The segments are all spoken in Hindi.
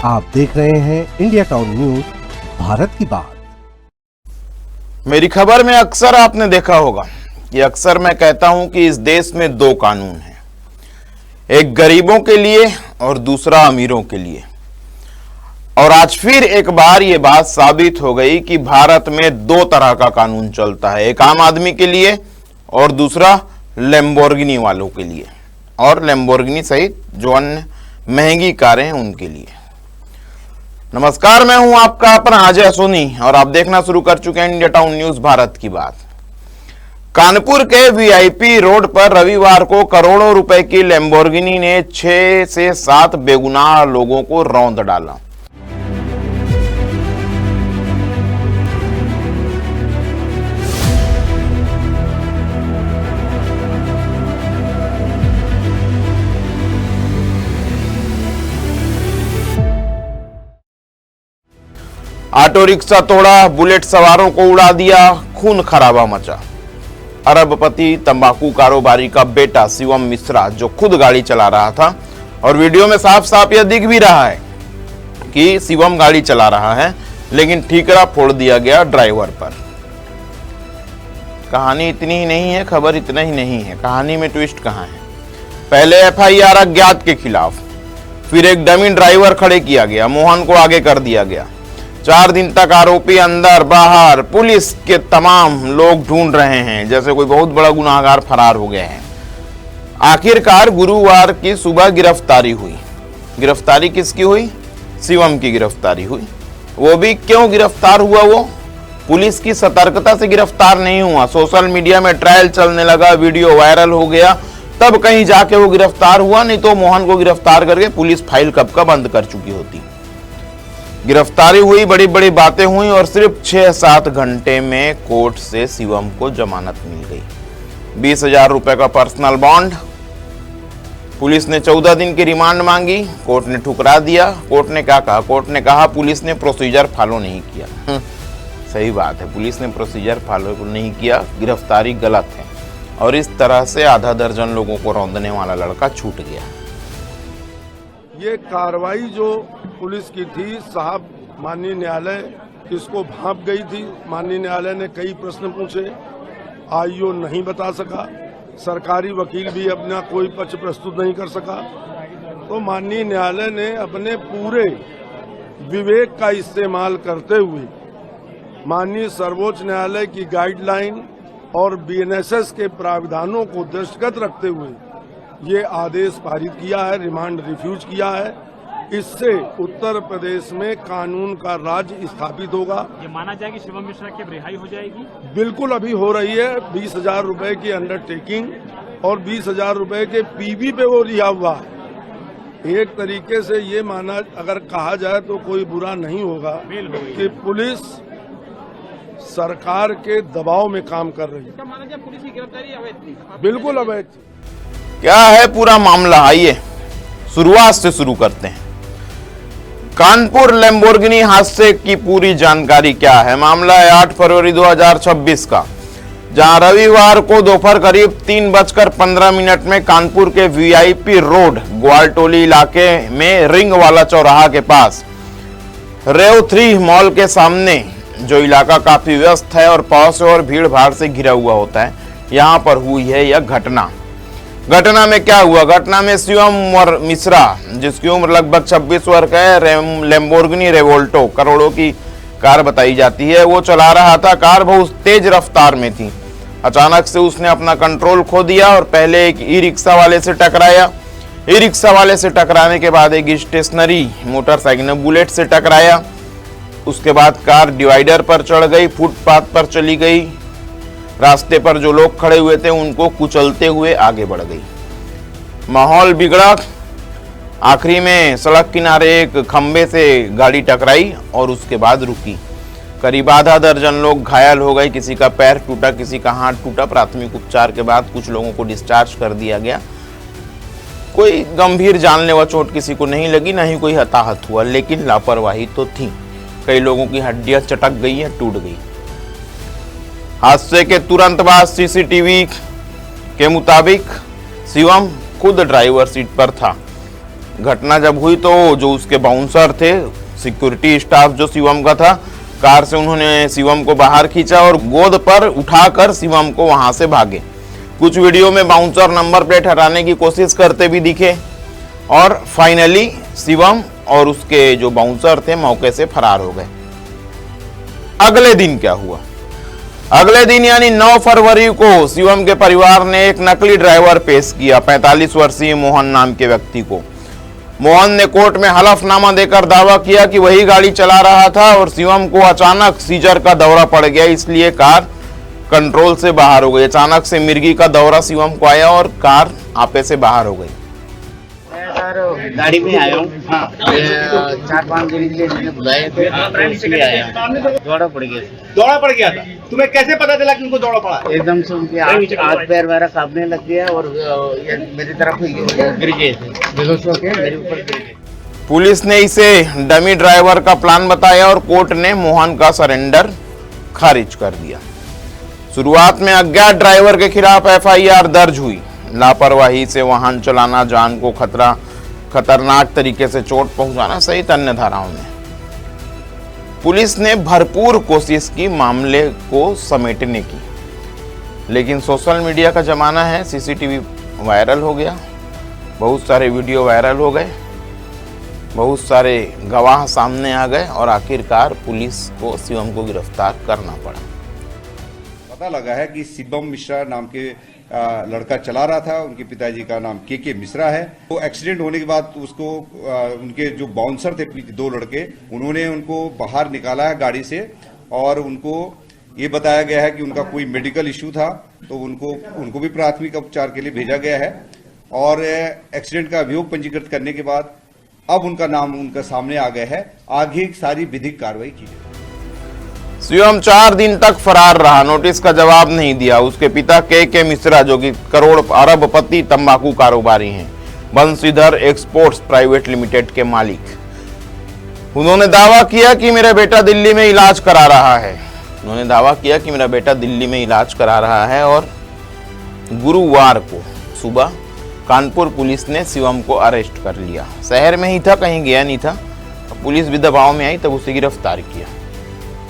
आप देख रहे हैं इंडिया टाउन न्यूज, भारत की बात। मेरी खबर में अक्सर आपने देखा होगा कि अक्सर मैं कहता हूं कि इस देश में दो कानून हैं, एक गरीबों के लिए और दूसरा अमीरों के लिए। और आज फिर एक बार ये बात साबित हो गई कि भारत में दो तरह का कानून चलता है, एक आम आदमी के लिए और दूसरा लैम्बोर्गिनी वालों के लिए, और लैम्बोर्गिनी सहित जो अन्य महंगी कारें हैं उनके लिए। नमस्कार, मैं हूं आपका अपना अजय सोनी और आप देखना शुरू कर चुके हैं इंडिया टाउन न्यूज, भारत की बात। कानपुर के वीआईपी रोड पर रविवार को करोड़ों रुपए की लैम्बोर्गिनी ने 6 से 7 बेगुनाह लोगों को रौंद डाला। ऑटो रिक्शा तोड़ा, बुलेट सवारों को उड़ा दिया, खून खराबा मचा। अरबपति तंबाकू कारोबारी का बेटा शिवम मिश्रा, जो खुद गाड़ी चला रहा था, और वीडियो में साफ साफ यह दिख भी रहा है कि शिवम गाड़ी चला रहा है, लेकिन ठीकरा फोड़ दिया गया ड्राइवर पर। कहानी इतनी ही नहीं है, खबर इतना ही नहीं है, कहानी में ट्विस्ट कहां है। पहले एफआईआर अज्ञात के खिलाफ, फिर एक डमी ड्राइवर खड़े किया गया, मोहन को आगे कर दिया गया। 4 दिन तक आरोपी अंदर बाहर, पुलिस के तमाम लोग ढूंढ रहे हैं, जैसे कोई बहुत बड़ा गुनाहगार फरार हो गया है। आखिरकार गुरुवार की सुबह गिरफ्तारी हुई। गिरफ्तारी किसकी हुई? शिवम की गिरफ्तारी हुई। वो भी क्यों गिरफ्तार हुआ? वो पुलिस की सतर्कता से गिरफ्तार नहीं हुआ। सोशल मीडिया में ट्रायल चलने लगा, वीडियो वायरल हो गया, तब कहीं जाके वो गिरफ्तार हुआ, नहीं तो मोहन को गिरफ्तार करके पुलिस फाइल कब का बंद कर चुकी होती। गिरफ्तारी हुई, बड़ी बड़ी बातें हुई और सिर्फ 6-7 घंटे में कोर्ट से शिवम को जमानत मिल गई। 20,000 रुपए का पर्सनल बॉन्ड। पुलिस ने 14 दिन की रिमांड मांगी, कोर्ट ने ठुकरा दिया। कोर्ट ने क्या कहा? कोर्ट ने कहा पुलिस ने प्रोसीजर फॉलो नहीं किया। सही बात है, पुलिस ने प्रोसीजर फॉलो नहीं किया, गिरफ्तारी गलत है। और इस तरह से आधा दर्जन लोगों को रौंदने वाला लड़का छूट गया। ये कार्रवाई जो पुलिस की थी, साहब माननीय न्यायालय इसको भांप गई थी। माननीय न्यायालय ने कई प्रश्न पूछे, आईओ नहीं बता सका, सरकारी वकील भी अपना कोई पक्ष प्रस्तुत नहीं कर सका। तो माननीय न्यायालय ने अपने पूरे विवेक का इस्तेमाल करते हुए माननीय सर्वोच्च न्यायालय की गाइडलाइन और बीएनएसएस के प्रावधानों को दृष्टिगत रखते हुए ये आदेश पारित किया है, रिमांड रिफ्यूज किया है। इससे उत्तर प्रदेश में कानून का राज स्थापित होगा। ये माना जाए कि शिवम मिश्रा की रिहाई हो जाएगी? बिल्कुल अभी हो रही है। 20,000 रुपए की अंडरटेकिंग और 20,000 रुपए के पीवी पे वो रिहा हुआ है। एक तरीके से ये माना अगर कहा जाए तो कोई बुरा नहीं होगा कि पुलिस सरकार के दबाव में काम कर रही है। माना जाए पुलिस की गिरफ्तारी अवैध थी? बिल्कुल अवैध थी। क्या है पूरा मामला? आइए शुरुआत से शुरू करते हैं। कानपुर लैम्बोर्गिनी हादसे की पूरी जानकारी क्या है? मामला है 8 फरवरी 2026 का, जहां रविवार को दोपहर करीब 3:15 में कानपुर के वीआईपी रोड ग्वालटोली इलाके में रिंग वाला चौराहा के पास रेव 3 मॉल के सामने, जो इलाका काफी व्यस्त है और पौष और भीड़ भाड़ से घिरा हुआ होता है, यहां पर हुई है यह घटना। घटना में क्या हुआ? घटना में शिवम मिश्रा, जिसकी उम्र लगभग 26 वर्ष है, लैम्बोर्गिनी रेवोल्टो करोड़ों की कार बताई जाती है, वो चला रहा था। कार बहुत तेज रफ्तार में थी। अचानक से उसने अपना कंट्रोल खो दिया और पहले एक ई रिक्शा वाले से टकराया। ई रिक्शा वाले से टकराने के बाद एक स्टेशनरी मोटरसाइकिल बुलेट से टकराया। उसके बाद कार डिवाइडर पर चढ़ गई, फुटपाथ पर चली गई। रास्ते पर जो लोग खड़े हुए थे उनको कुचलते हुए आगे बढ़ गई। माहौल बिगड़ा। आखिरी में सड़क किनारे एक खंबे से गाड़ी टकराई और उसके बाद रुकी। करीब आधा दर्जन लोग घायल हो गए, किसी का पैर टूटा, किसी का हाथ टूटा। प्राथमिक उपचार के बाद कुछ लोगों को डिस्चार्ज कर दिया गया। कोई गंभीर जानलेवा चोट किसी को नहीं लगी, ना ही कोई हताहत हुआ, लेकिन लापरवाही तो थी। कई लोगों की हड्डियां चटक गई हैं, टूट गई। हादसे के तुरंत बाद सीसीटीवी के मुताबिक शिवम खुद ड्राइवर सीट पर था। घटना जब हुई तो जो उसके बाउंसर थे, सिक्योरिटी स्टाफ जो शिवम का था, कार से उन्होंने शिवम को बाहर खींचा और गोद पर उठाकर शिवम को वहां से भागे। कुछ वीडियो में बाउंसर नंबर प्लेट हटाने की कोशिश करते भी दिखे और फाइनली शिवम और उसके जो बाउंसर थे मौके से फरार हो गए। अगले दिन क्या हुआ? अगले दिन यानी 9 फरवरी को शिवम के परिवार ने एक नकली ड्राइवर पेश किया, 45 वर्षीय मोहन नाम के व्यक्ति को। मोहन ने कोर्ट में हलफनामा देकर दावा किया कि वही गाड़ी चला रहा था और शिवम को अचानक सीजर का दौरा पड़ गया, इसलिए कार कंट्रोल से बाहर हो गई। अचानक से मिर्गी का दौरा शिवम को आया और कार आपे से बाहर हो गई। मैं सर गाड़ी में आया हूँ। हाँ 4-5 दिन के लिए मैंने बुलाए थे तो इसलिए आया हूँ। दौड़ा पड़ गया। दौड़ा पड़ गया था। तुम्हें कैसे पता चला कि उनको दौड़ा पड़ा? एकदम से उनके हाथ पैर वगैरह कांपने लग गया और ये मेरी तरफ गिर गए थे, बेहोश होके मेरे ऊपर गिर गए। पुलिस ने इसे डमी ड्राइवर का प्लान बताया और कोर्ट ने मोहन का सरेंडर खारिज कर दिया। शुरुआत में अज्ञात ड्राइवर के खिलाफ एफआईआर दर्ज हुई। लापरवाही से वाहन चलाना, जान को खतरनाक तरीके से चोट पहुंचाना सहित अन्य धाराओं में पुलिस ने भरपूर कोशिश की मामले को समेटने की, लेकिन सोशल मीडिया का जमाना है, सीसीटीवी वायरल हो गया, बहुत सारे वीडियो वायरल हो गए, बहुत सारे गवाह सामने आ गए और आखिरकार पुलिस को शिवम को गिरफ्तार करना पड़ा। पता लगा है कि शिवम मिश्रा नाम के लड़का चला रहा था। उनके पिताजी का नाम के मिश्रा है। तो एक्सीडेंट होने के बाद उसको उनके जो बाउंसर थे 2 लड़के, उन्होंने उनको बाहर निकाला है गाड़ी से और उनको ये बताया गया है कि उनका कोई मेडिकल इश्यू था, तो उनको भी प्राथमिक उपचार के लिए भेजा गया है और एक्सीडेंट का अभियोग पंजीकृत करने के बाद अब उनका नाम उनका सामने आ गया है। आगे सारी विधिक कार्रवाई की जाएगी। शिवम 4 दिन तक फरार रहा, नोटिस का जवाब नहीं दिया। उसके पिता के मिश्रा जो कि करोड़ अरबपति तंबाकू कारोबारी हैं, बंशीधर एक्सपोर्ट्स प्राइवेट लिमिटेड के मालिक, उन्होंने दावा किया कि मेरा बेटा दिल्ली में इलाज करा रहा है और गुरुवार को सुबह कानपुर पुलिस ने शिवम को अरेस्ट कर लिया। शहर में ही था, कहीं गया नहीं था। पुलिस भी दबाव में आई तब उसे गिरफ्तार किया।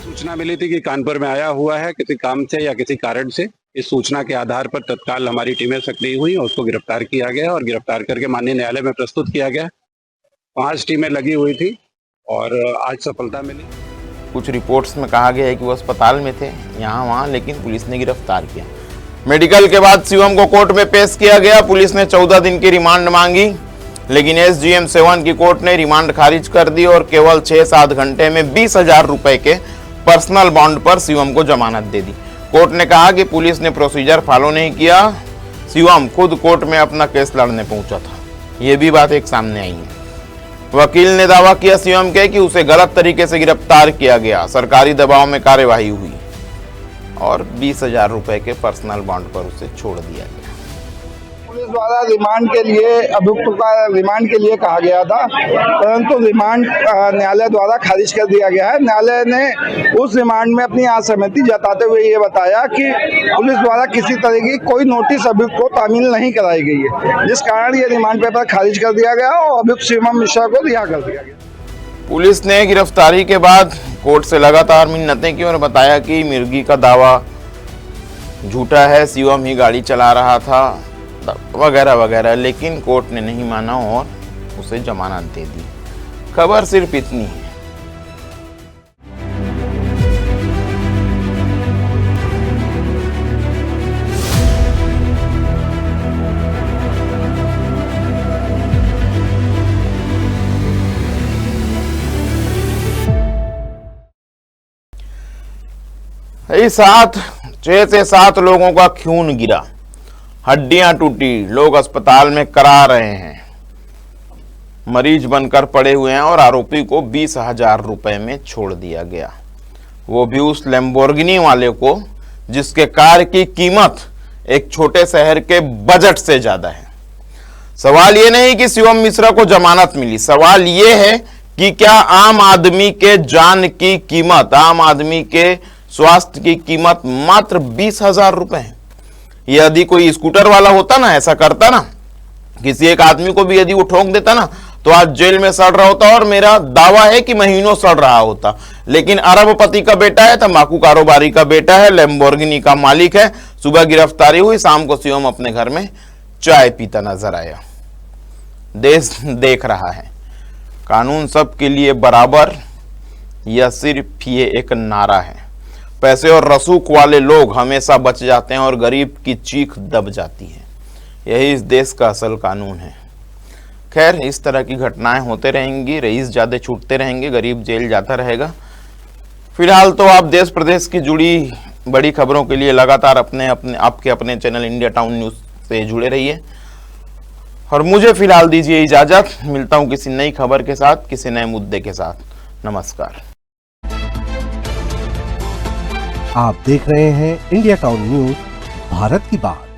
सूचना मिली थी कि कानपुर में आया हुआ है किसी काम से या किसी कारण से। इस सूचना के आधार पर तत्काल हमारी टीमें सक्रिय हुई और उसको गिरफ्तार किया गया और गिरफ्तार करके माननीय न्यायालय में प्रस्तुत किया गया। 5 टीमें लगी हुई थी और आज सफलता मिली। कुछ रिपोर्ट्स में कहा गया है कि वो अस्पताल में थे, यहाँ वहाँ, लेकिन पुलिस ने गिरफ्तार किया। मेडिकल के बाद शिवम को कोर्ट में पेश किया गया। पुलिस ने 14 दिन की रिमांड मांगी, लेकिन SGM 7 की कोर्ट ने रिमांड खारिज कर दी और केवल 6-7 घंटे में 20,000 रुपए के पर्सनल बॉन्ड पर शिवम को जमानत दे दी। कोर्ट ने कहा कि पुलिस ने प्रोसीजर फॉलो नहीं किया, शिवम खुद कोर्ट में अपना केस लड़ने पहुंचा था। यह भी बात एक सामने आई है। वकील ने दावा किया शिवम के कि उसे गलत तरीके से गिरफ्तार किया गया, सरकारी दबाव में कार्यवाही हुई और 20,000 रुपए के पर्सनल बॉन्ड पर उसे छोड़ दिया गया। पुलिस द्वारा रिमांड के लिए अभियुक्त का रिमांड के लिए कहा गया था, परंतु रिमांड न्यायालय द्वारा खारिज कर दिया गया है। न्यायालय ने उस रिमांड में अपनी असहमति जताते हुए ये बताया कि पुलिस द्वारा किसी तरह की कोई नोटिस अभियुक्त को तामील नहीं कराई गई है, जिस कारण ये रिमांड पेपर खारिज कर दिया गया और अभियुक्त शिवम मिश्रा को रिहा कर दिया गया। पुलिस ने गिरफ्तारी के बाद कोर्ट से लगातार मिन्नतें की और बताया कि मिर्गी का दावा झूठा है, शिवम ही गाड़ी चला रहा था वगैरह वगैरह, लेकिन कोर्ट ने नहीं माना और उसे जमानत दे दी। खबर सिर्फ इतनी है। इस 6 से 7 लोगों का खून गिरा, हड्डियां टूटी, लोग अस्पताल में करा रहे हैं, मरीज बनकर पड़े हुए हैं और आरोपी को 20,000 रुपए में छोड़ दिया गया, वो भी उस लैम्बोर्गिनी वाले को जिसके कार की कीमत एक छोटे शहर के बजट से ज्यादा है। सवाल ये नहीं कि शिवम मिश्रा को जमानत मिली, सवाल ये है कि क्या आम आदमी के जान की कीमत, आम आदमी के स्वास्थ्य की कीमत मात्र 20,000 रुपए है। यदि कोई स्कूटर वाला होता ना, ऐसा करता ना, किसी एक आदमी को भी यदि वो ठोक देता ना तो आज जेल में सड़ रहा होता और मेरा दावा है कि महीनों सड़ रहा होता। लेकिन अरबपति का बेटा है, तंबाकू कारोबारी का बेटा है, लैम्बोर्गिनी का मालिक है। सुबह गिरफ्तारी हुई, शाम को शिवम अपने घर में चाय पीता नजर आया। देश देख रहा है, कानून सबके लिए बराबर या सिर्फ ये एक नारा है। पैसे और रसूख वाले लोग हमेशा बच जाते हैं और गरीब की चीख दब जाती है। यही इस देश का असल कानून है। खैर, इस तरह की घटनाएं होते रहेंगी, रईस ज्यादा छूटते रहेंगे, गरीब जेल जाता रहेगा। फिलहाल तो आप देश प्रदेश की जुड़ी बड़ी खबरों के लिए लगातार आपके अपने चैनल इंडिया टाउन न्यूज से जुड़े रहिए और मुझे फिलहाल दीजिए इजाजत। मिलता हूं किसी नई खबर के साथ, किसी नए मुद्दे के साथ। नमस्कार। आप देख रहे हैं इंडिया टाउन न्यूज, भारत की बात।